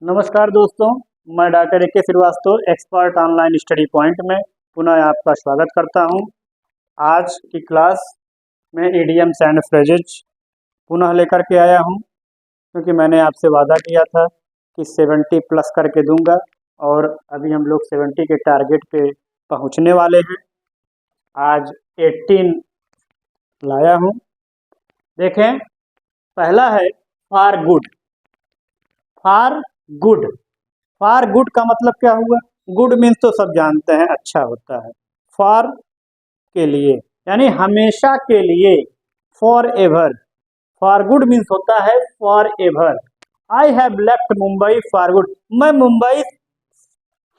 नमस्कार दोस्तों, मैं doctor A K Srivastava expert online study point में पुनः आपका स्वागत करता हूं। आज की क्लास में इडियम्स एंड फ्रेजेज पुनः लेकर के आया हूं, क्योंकि मैंने आपसे वादा किया था कि 70 प्लस करके दूंगा और अभी हम लोग 70 के टारगेट पे पहुंचने वाले हैं। आज 18 लाया हूं। देखें, पहला है for good. For good, for good का मतलब क्या हुआ? गुड मीन्स तो सब जानते हैं, अच्छा होता है। फॉर के लिए यानी हमेशा के लिए, for ever. For good means होता है for ever. I have left Mumbai for good, मैं मुंबई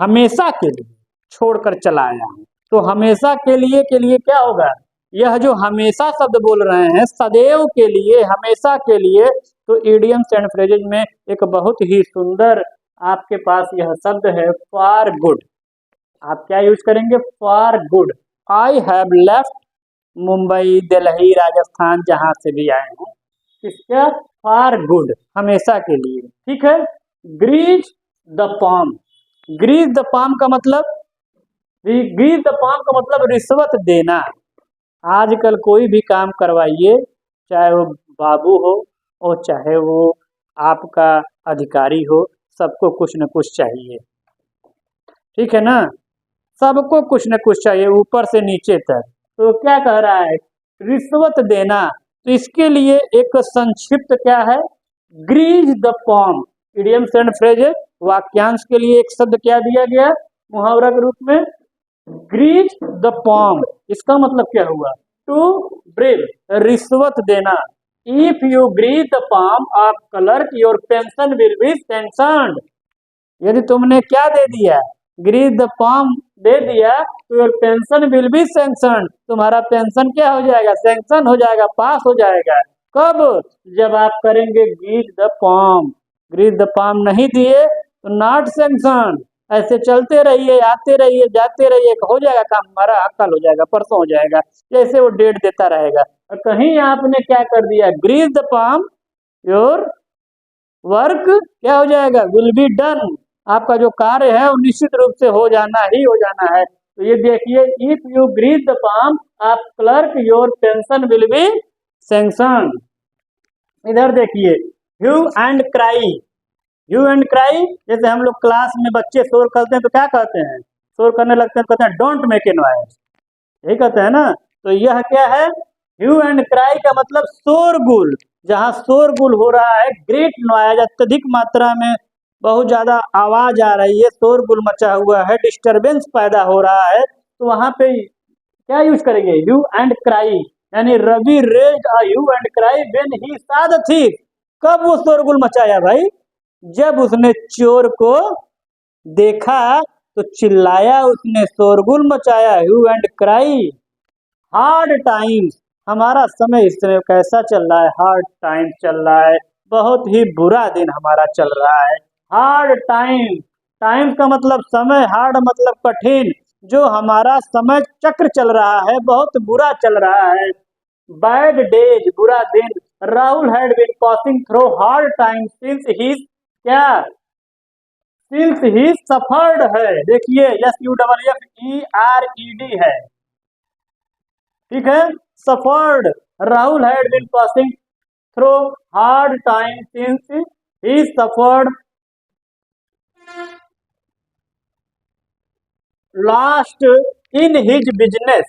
हमेशा के लिए छोड़कर चला आया हूँ। तो हमेशा के लिए क्या होगा? यह जो हमेशा शब्द बोल रहे हैं, सदैव के लिए, हमेशा के लिए, तो इडियम्स एंड फ्रेजेज में एक बहुत ही सुंदर आपके पास यह शब्द है फॉर गुड। आप क्या यूज करेंगे? For good. I have left Mumbai, Delhi, Rajasthan, जहां से भी आए हैं, इसका फॉर गुड, हमेशा के लिए। ठीक है। Grease the palm. Grease the palm का मतलब, ग्रीज द पाम का मतलब रिश्वत देना। आजकल कोई भी काम करवाइए, चाहे वो बाबू हो और चाहे वो आपका अधिकारी हो, सबको कुछ न कुछ चाहिए। ठीक है ना? सबको कुछ न कुछ चाहिए, ऊपर से नीचे तक। तो क्या कह रहा है? रिश्वत देना। तो इसके लिए एक संक्षिप्त क्या है? Grease the palm. Idioms and phrases, वाक्यांश के लिए एक शब्द क्या दिया गया मुहावरा के रूप में? Grease the palm. इसका मतलब क्या हुआ? टू ब्रिव, रिश्वत देना। If you grease the palm of clerk, your pension will be sanctioned. यदि तुमने क्या दे दिया? ग्रीज द पॉम दे दिया, तो your pension will be sanctioned, तुम्हारा पेंशन क्या हो जाएगा? सैंक्शन हो जाएगा, पास हो जाएगा। कब? जब आप करेंगे ग्रीज द पॉम। ग्रीज द पॉम नहीं दिए तो नॉट सैंक्शन। ऐसे चलते रहिए, आते रहिए, जाते रहिए, हो जाएगा काम हमारा, कल हो जाएगा, परसों हो जाएगा, जैसे वो डेट देता रहेगा। और कहीं आपने क्या कर दिया? ग्रीज द पॉम, योर वर्क क्या हो जाएगा? Will be done. आपका जो कार्य है वो निश्चित रूप से हो जाना ही हो जाना है। तो ये देखिए, if you grease the palm of clerk, your pension will be sanction. इधर देखिए, hue and cry. Hue and cry, जैसे हम लोग क्लास में बच्चे शोर करते हैं तो क्या कहते हैं? शोर करने लगते हैं तो कहते हैं डोंट मेक ए नॉइज, यही कहते हैं ना? तो यह क्या है? ह्यू एंड क्राई का मतलब शोरगुल। जहां शोरगुल हो रहा है, ग्रेट नॉइज, अत्यधिक मात्रा में बहुत ज्यादा आवाज आ रही है, शोरगुल मचा हुआ है, डिस्टरबेंस पैदा हो रहा है, तो वहां पे क्या यूज करेंगे? Hue and cry. यानी Ravi raised a hue and cry when he saw the thief. कब वो शोरगुल मचाया भाई? जब उसने चोर को देखा तो चिल्लाया, उसने शोरगुल मचाया, hue and cry. Hard times, हमारा समय इस समय कैसा चल रहा है? हार्ड टाइम चल रहा है, बहुत ही बुरा दिन हमारा चल रहा है। हार्ड टाइम, टाइम का मतलब समय, हार्ड मतलब कठिन। जो हमारा समय चक्र चल रहा है बहुत बुरा चल रहा है। बैड डेज, बुरा दिन। Rahul had been passing through hard time since he क्या? सिंस ही सफर्ड है। देखिए, SUFFERED है। ठीक है, suffered. Rahul had been passing through hard time since he suffered last in his business.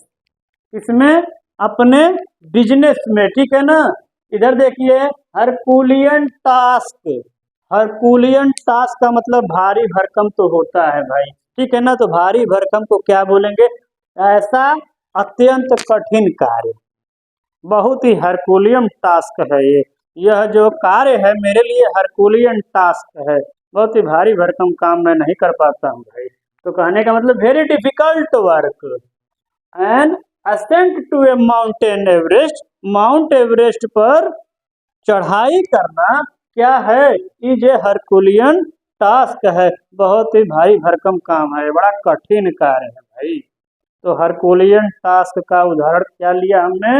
इसमें अपने बिजनेस में। ठीक है ना? इधर देखिए, हरकुलियन टास्क। हरकुलियन टास्क का मतलब भारी भरकम तो होता है भाई। ठीक है ना? तो भारी भरकम को क्या बोलेंगे? ऐसा अत्यंत कठिन कार्य, बहुत ही हरकुलियन टास्क है ये। यह जो कार्य है मेरे लिए हरकुलियन टास्क है, बहुत ही भारी भरकम काम मैं नहीं कर पाता हूँ भाई। तो कहने का मतलब very difficult work. An ascent to a mountain Everest, mount Everest पर चढ़ाई करना क्या है? इज ए हरकुलियन टास्क है, बहुत ही भारी भरकम काम है, बड़ा कठिन कार्य है भाई। तो हरकुलियन टास्क का उदाहरण क्या लिया हमने?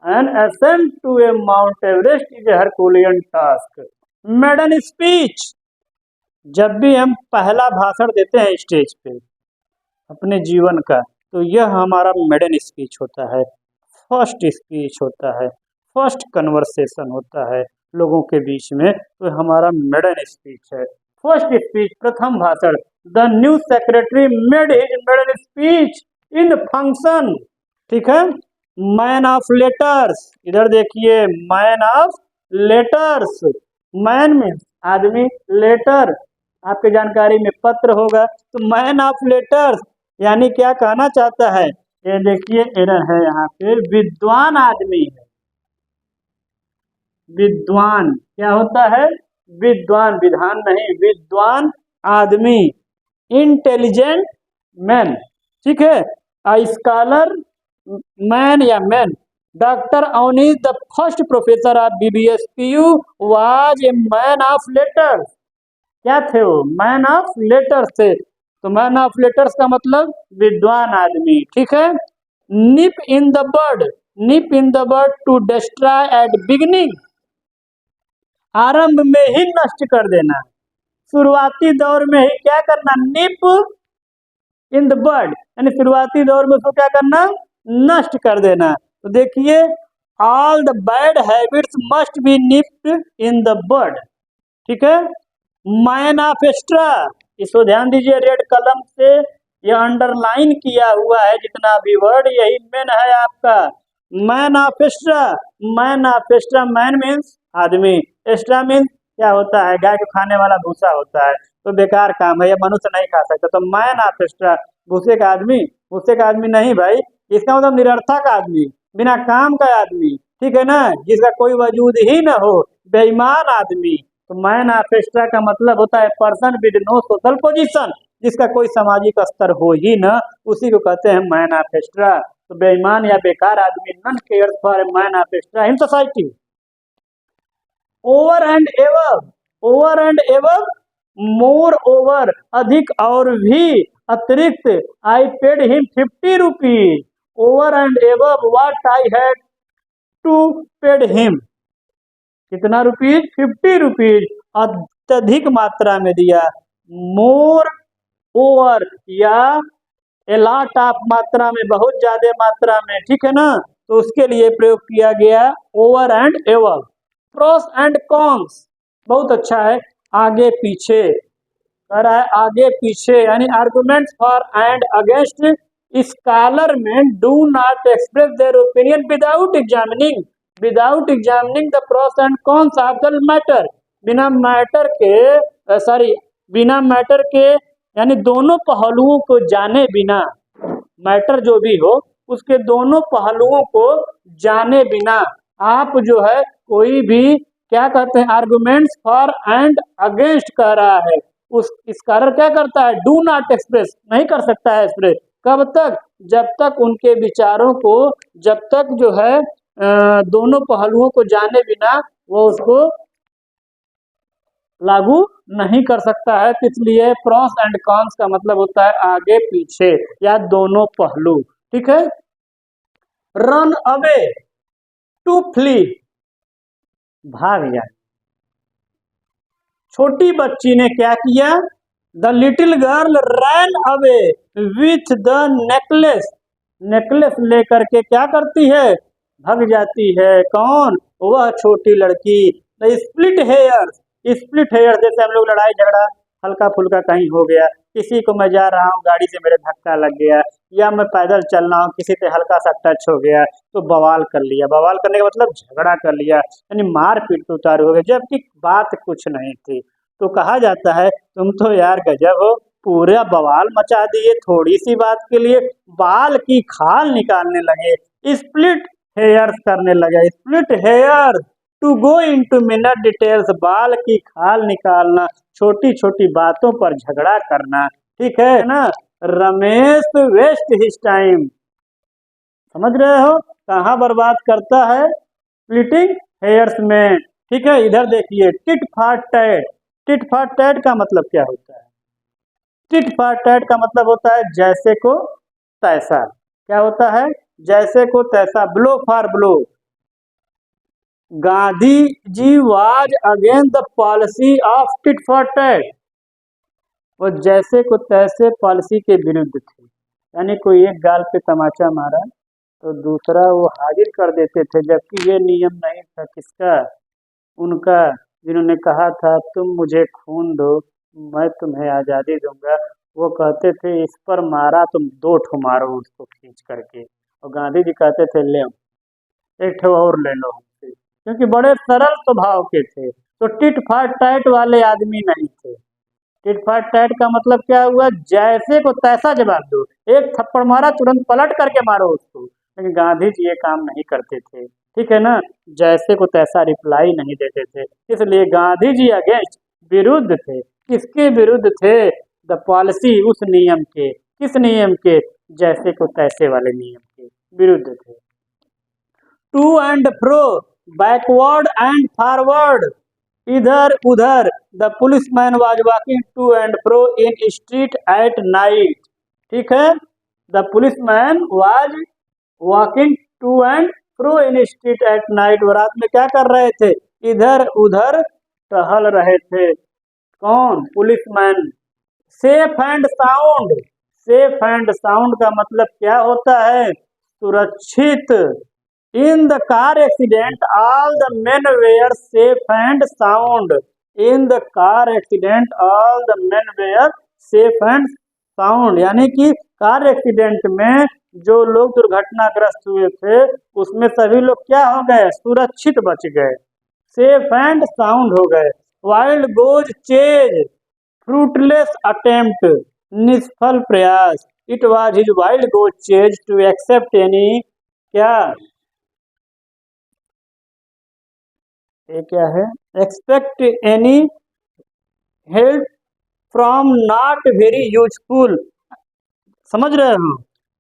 An ascent to a mount Everest is a herculean task. Maiden speech, जब भी हम पहला भाषण देते हैं स्टेज पे अपने जीवन का, तो यह हमारा मेडन स्पीच होता है, फर्स्ट स्पीच होता है, फर्स्ट कन्वर्सेशन होता है लोगों के बीच में, तो हमारा मेडन स्पीच है। फर्स्ट स्पीच, प्रथम भाषण। The new secretary made his maiden speech in function. ठीक है। मैन ऑफ लेटर्स, इधर देखिए, मैन ऑफ लेटर्स। मैन में आदमी, लेटर आपके जानकारी में पत्र होगा, तो मैन ऑफ लेटर्स यानी क्या कहना चाहता है, ये देखिए एरर है यहाँ पे, विद्वान आदमी है। विद्वान क्या होता है, विद्वान, विधान नहीं, विद्वान आदमी, इंटेलिजेंट मैन। ठीक है। स्कॉलर मैन या man. Doctor Avnish the first professor of BBSPU was a man of letters. क्या थे वो, मैन ऑफ लेटर्स थे। तो मैन ऑफ लेटर्स का मतलब विद्वान आदमी। ठीक है। Nip in the bird, nip in the bird to destroy at beginning, आरंभ में ही नष्ट कर देना, शुरुआती दौर में ही क्या करना, निप इन द बर्ड यानी शुरुआती दौर में उसको क्या करना, नष्ट कर देना। तो देखिए, all the bad habits must be nipped in the bird. ठीक है। मैन ऑफ एक्स्ट्रा, इसको ध्यान दीजिए, रेड कलम से यह अंडरलाइन किया हुआ है जितना भी वर्ड, यही मैन है आपका। Man of extra, man of extra, man means आदमी, एक्स्ट्रा मीन्स क्या होता है, गाय को खाने वाला भूसा होता है, तो बेकार काम है, ये मनुष्य नहीं खा सकता। तो मैन ऑफ एक्स्ट्रा, भूसे का आदमी, भूसे का आदमी नहीं भाई, इसका मतलब निरर्थक आदमी, बिना काम का आदमी। ठीक है ना, जिसका कोई वजूद ही न हो, बेईमान आदमी। तो मैन ऑफ एक्स्ट्रा का मतलब होता है person with no social position, जिसका कोई सामाजिक स्तर हो ही न, उसी को कहते हैं मैन ऑफ एक्स्ट्रा। तो बेईमान या बेकार आदमी, none cares for a man of extra in society. Over and ever, over and ever, moreover, अधिक और भी, अतिरिक्त। I paid him 50 rupees over and ever what I had to paid him. कितना रुपीज, 50 रुपीज, अत्यधिक मात्रा में दिया। Moreover या एलॉट ऑफ मात्रा में, बहुत ज्यादा मात्रा में। ठीक है ना, तो उसके लिए प्रयोग किया गया over and ever. Pros and cons, बहुत अच्छा है, आगे पीछे कह रहा है, आगे पीछे यानी arguments for and against. Scholar में do not express their opinion without examining, without examining the pros and cons of the matter, बिना मैटर के, सॉरी, बिना मैटर के यानी दोनों पहलुओं को जाने बिना, मैटर जो भी हो उसके दोनों पहलुओं को जाने बिना आप जो है कोई भी क्या कहते हैं, आर्गुमेंट्स फॉर एंड अगेंस्ट कह रहा है, उस स्कॉलर क्या करता है, डू नॉट एक्सप्रेस, नहीं कर सकता है एक्सप्रेस। कब तक, जब तक उनके विचारों को, जब तक जो है दोनों पहलुओं को जाने बिना वो उसको लागू नहीं कर सकता है। तो इसलिए प्रोस एंड कॉन्स का मतलब होता है आगे पीछे या दोनों पहलू। ठीक है। रन अवे, टू फ्ली, भाग गया। छोटी बच्ची ने क्या किया, the little girl ran away with the necklace, necklace लेकर के क्या करती है, भाग जाती है। कौन, वह छोटी लड़की। The split hair, split hair जैसे हम लोग लड़ाई झगड़ा हल्का फुल्का कहीं हो गया, किसी को मैं जा रहा हूँ गाड़ी से मेरे धक्का लग गया, या मैं पैदल चल रहा हूँ किसी से हल्का सा टच हो गया तो बवाल कर लिया, बवाल करने का मतलब झगड़ा कर लिया, यानी मार पीट तो उतारू हो गया, जबकि बात कुछ नहीं थी। तो कहा जाता है तुम तो यार गजब हो, पूरा बवाल मचा दिए थोड़ी सी बात के लिए, बाल की खाल निकालने लगे, स्प्लिट हेयर्स करने लगे। Split hair, to go into minute details, बाल की खाल निकालना, छोटी छोटी बातों पर झगड़ा करना। ठीक है ना। रमेश वेस्ट हिज टाइम, समझ रहे हो कहाँ बर्बाद करता है, स्प्लिटिंग हेयर्स में। ठीक है। इधर देखिए, tit for TET, tit for TET का मतलब क्या होता है, टिट फॉर टैट का मतलब होता है जैसे को तैसा। क्या होता है, जैसे को तैसा। Blow for blow, Gandhi ji was against the policy of tit for tat, वो जैसे को तैसे पॉलिसी के विरुद्ध थे। यानी कोई एक गाल पे तमाचा मारा तो दूसरा वो हाजिर कर देते थे, जबकि ये नियम नहीं था किसका, उनका, जिन्होंने कहा था तुम मुझे खून दो मैं तुम्हें आज़ादी दूंगा। वो कहते थे इस पर मारा तुम दो ठो मारो उसको खींच करके, और गांधी जी कहते थे ले एक ठो और ले लो हमसे, क्योंकि बड़े सरल स्वभाव के थे। तो टिट फॉर टैट वाले आदमी नहीं थे। टिट फॉर टैट का मतलब क्या हुआ, जैसे को तैसा जवाब दो, एक थप्पड़ मारा तुरंत पलट करके मारो उसको। लेकिन गांधी जी ये काम नहीं करते थे, ठीक है ना, जैसे को तैसा रिप्लाई नहीं देते थे। इसलिए गांधी जी अगेंस्ट, विरुद्ध थे। किसके विरुद्ध थे, द पॉलिसी, उस नियम के, किस नियम के, जैसे को तैसे वाले नियम के विरुद्ध थे। To and fro, backward and forward, इधर उधर, the policeman was walking to and fro in street at night. ठीक है, the policeman was walking to and fro in street at night. वो रात में क्या कर रहे थे, इधर उधर टहल रहे थे। कौन, policeman. Safe and sound, safe and sound का मतलब क्या होता है, सुरक्षित। In the car accident all the men were safe and sound. In the car accident all the men were safe and sound, यानी कि कार एक्सीडेंट में जो लोग दुर्घटनाग्रस्त हुए थे उसमें सभी लोग क्या हो गए, सुरक्षित बच गए, सेफ एंड साउंड हो गए। Wild goose chase, fruitless attempt, निष्फल प्रयास। It was his wild goose chase to accept any, क्या, ये क्या है, expect any help from not very useful. समझ रहे हो,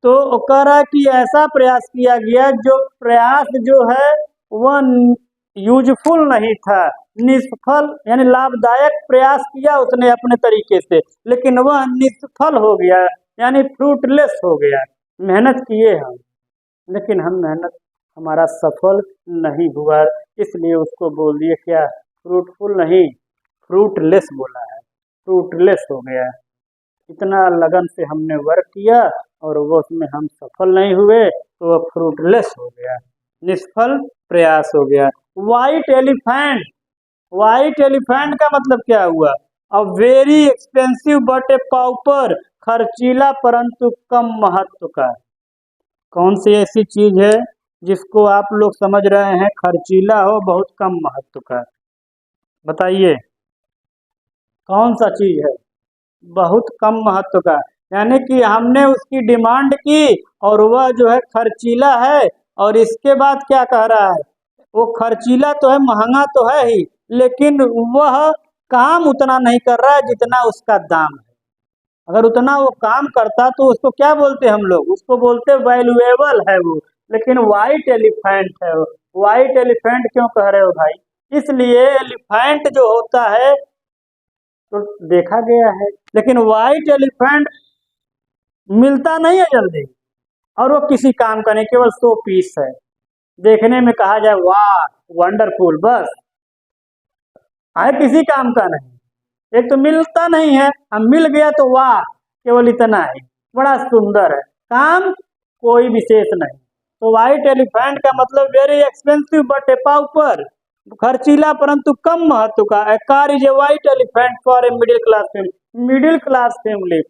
तो वो कह रहा है कि ऐसा प्रयास किया गया जो प्रयास जो है वह यूजफुल नहीं था, निष्फल, यानी लाभदायक प्रयास किया उसने अपने तरीके से, लेकिन वह निष्फल हो गया, यानी फ्रूटलेस हो गया। मेहनत किए हम, लेकिन हम मेहनत हमारा सफल नहीं हुआ, इसलिए उसको बोल दिए क्या, फ्रूटफुल नहीं, फ्रूटलेस बोला है, फ्रूटलेस हो गया। इतना लगन से हमने वर्क किया और वो उसमें हम सफल नहीं हुए तो वो फ्रूटलेस हो गया, निष्फल प्रयास हो गया। वाइट एलिफेंट, वाइट एलिफेंट का मतलब क्या हुआ, a very expensive but a pauper, खर्चीला परंतु कम महत्व का। कौन सी ऐसी चीज है जिसको आप लोग समझ रहे हैं खर्चीला हो, बहुत कम महत्व का, बताइए कौन सा चीज है, बहुत कम महत्व का। यानी कि हमने उसकी डिमांड की और वह जो है खर्चीला है, और इसके बाद क्या कह रहा है, वो खर्चीला तो है, महंगा तो है ही, लेकिन वह काम उतना नहीं कर रहा है जितना उसका दाम है। अगर उतना वो काम करता तो उसको क्या बोलते हम लोग, उसको बोलते वैल्यूएबल है वो। लेकिन वाइट एलिफेंट है वो। वाइट एलिफेंट क्यों कह रहे हो भाई, इसलिए एलिफेंट जो होता है तो देखा गया है, लेकिन वाइट एलिफेंट मिलता नहीं है जल्दी, और वो किसी काम का नहीं, केवल 100 पीस है, देखने में कहा जाए वाह वंडरफुल, बस है, किसी काम का नहीं। एक तो मिलता नहीं है, अब मिल गया तो वाह, केवल इतना है, बड़ा सुंदर है, काम कोई विशेष नहीं। तो व्हाइट एलिफेंट का मतलब very expensive but a pauper, खर्चीला परंतु कम महत्व का। A car is a white elephant for a middle class family, middle class family,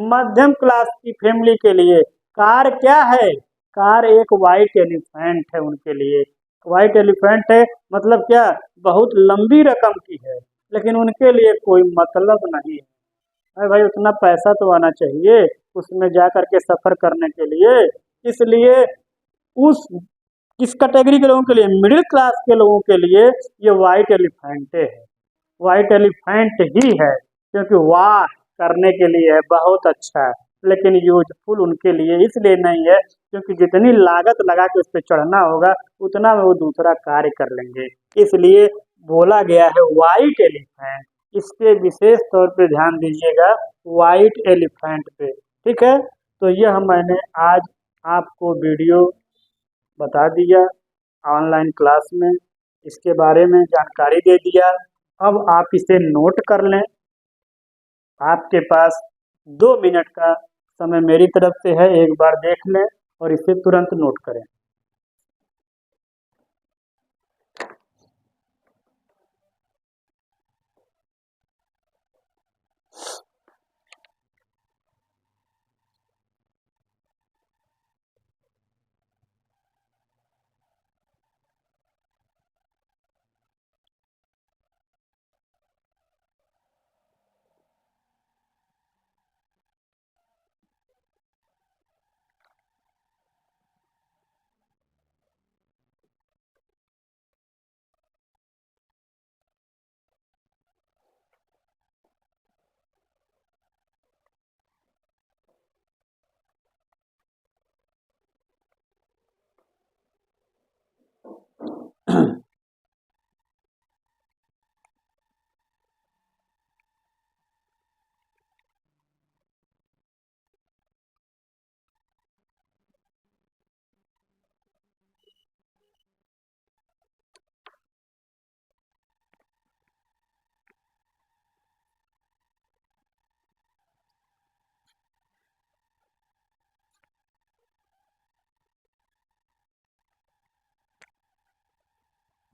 मध्यम क्लास की फैमिली के लिए कार क्या है, कार एक व्हाइट एलिफेंट है उनके लिए। व्हाइट एलिफेंट है मतलब क्या, बहुत लंबी रकम की है, लेकिन उनके लिए कोई मतलब नहीं है। अरे भाई उतना पैसा तो आना चाहिए उसमें जा करके सफर करने के लिए, इसलिए उस किस कैटेगरी के लोगों के लिए, मिडिल क्लास के लोगों के लिए ये वाइट एलिफेंट है, वाइट एलिफेंट ही है, क्योंकि वाह करने के लिए है, बहुत अच्छा है, लेकिन यूजफुल उनके लिए इसलिए नहीं है क्योंकि जितनी लागत लगा के उस पर चढ़ना होगा उतना वो दूसरा कार्य कर लेंगे, इसलिए बोला गया है वाइट एलिफेंट। इस पे विशेष तौर पे ध्यान दीजिएगा, वाइट एलिफेंट पे, ठीक है। तो यह मैंने आज आपको वीडियो बता दिया ऑनलाइन क्लास में, इसके बारे में जानकारी दे दिया। अब आप इसे नोट कर लें, आपके पास 2 मिनट का समय मेरी तरफ से है, एक बार देख लें और इसे तुरंत नोट करें।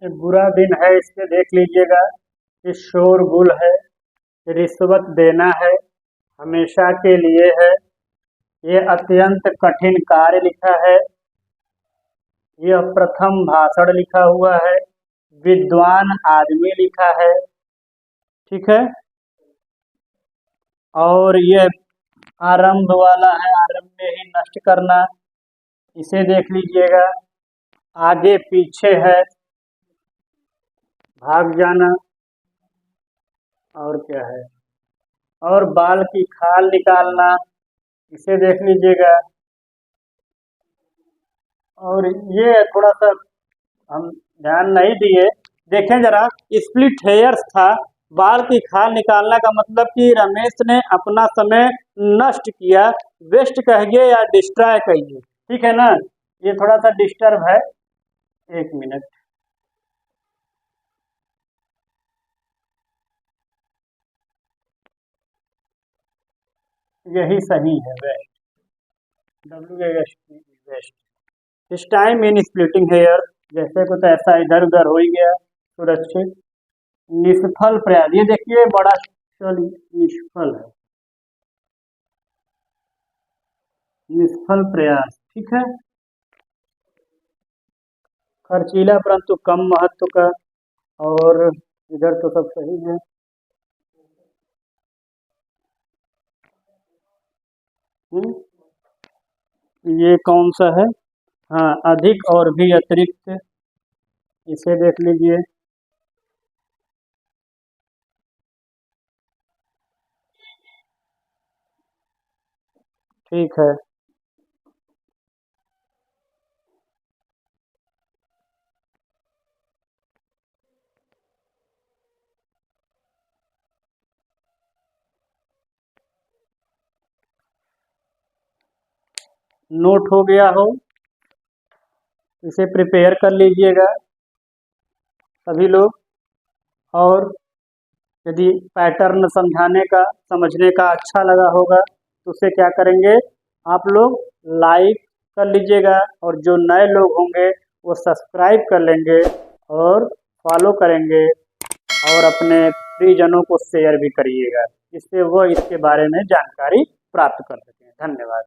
ये बुरा दिन है, इसमें देख लीजिएगा। ये शोरगुल है, रिश्वत देना है, हमेशा के लिए है, ये अत्यंत कठिन कार्य लिखा है, यह प्रथम भाषण लिखा हुआ है, विद्वान आदमी लिखा है, ठीक है। और यह आरंभ वाला है, आरंभ में ही नष्ट करना, इसे देख लीजिएगा। आगे पीछे है, भाग जाना, और क्या है, और बाल की खाल निकालना, इसे देख लीजिएगा। और ये थोड़ा सा हम ध्यान नहीं दिए, देखें जरा, स्प्लिट हेयर्स था, बाल की खाल निकालना का मतलब कि रमेश ने अपना समय नष्ट किया, वेस्ट कहिए या डिस्ट्रॉय कहिए, ठीक है ना। ये थोड़ा सा डिस्टर्ब है, 1 मिनट। यही सही है, वेस्ट, वेस्ट। इस टाइम इन स्प्लिटिंग हेयर, जैसे कुछ ऐसा इधर उधर हो ही गया, सुरक्षित। निष्फल प्रयास, ये देखिए बड़ा निष्फल है, निष्फल प्रयास, ठीक है। खर्चीला परंतु कम महत्व का, और इधर तो सब सही है। ये कौन सा है, हाँ, अधिक और भी अतिरिक्त, इसे देख लीजिए। ठीक है, नोट हो गया हो, इसे प्रिपेयर कर लीजिएगा सभी लोग। और यदि पैटर्न समझाने का, समझने का अच्छा लगा होगा तो उसे क्या करेंगे, आप लोग लाइक कर लीजिएगा, और जो नए लोग होंगे वो सब्सक्राइब कर लेंगे और फॉलो करेंगे, और अपने प्रियजनों को शेयर भी करिएगा, जिससे वो इसके बारे में जानकारी प्राप्त कर सकें। धन्यवाद।